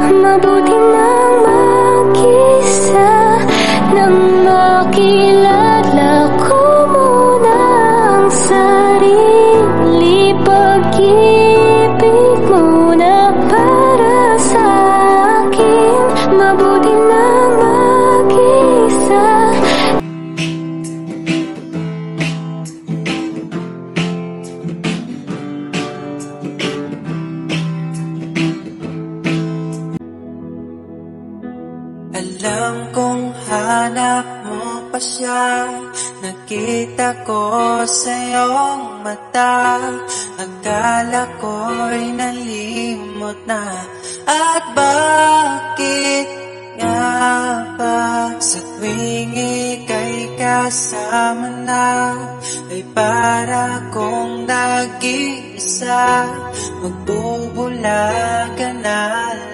Mabuti nang mag-isa nang makilala ko muna ang sarili. Pag-ibig muna para sa akin. Mabuti nang mag-isa. Alam kong hanap mo pa siya. Nakita ko sa iyong mata. Akala ko'y nalimot na. At bakit nga ba sa tuwing ika'y kasama na, ay para kong nag-iisa? Magbubulaga na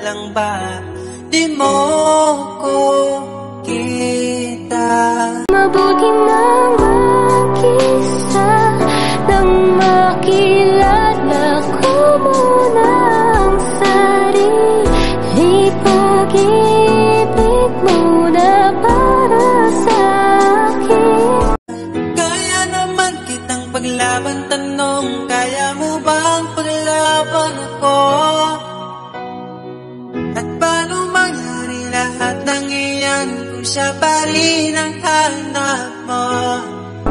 lang ba? Di mo ko kita. Mabuti nang mag-isa nang makilala ko muna ang sarili. Pag-ibig muna para sa akin. Kaya naman kitang paglaban, tanong, kaya mo bang paglaban ako? At paano mangyari lahat ng iyan kung siya pa rin ang hanap mo?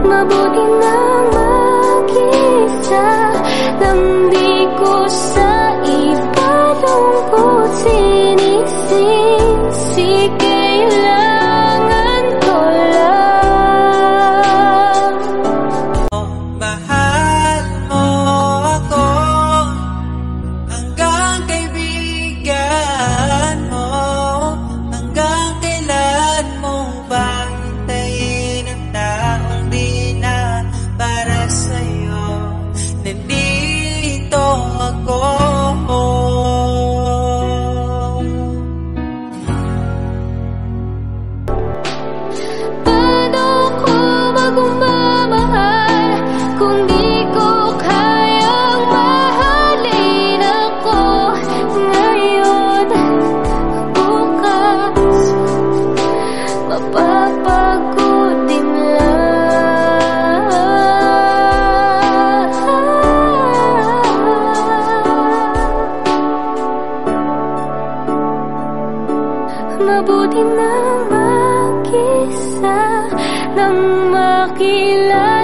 Mabuti nang mag-isa nang di ko sa ipalungkot sinisisi. Kailangan ko lang. Mahal mo ako hanggang kaibigan mo. Hanggang kailan mo ba hintayin ang taong di na para sa'yo? Nandito ako. Paano ko magmamahal kung di ko kayang mahalin ako ngayon? Bukas mapapagod din lang. Mabuti nang mag-isa nang makilala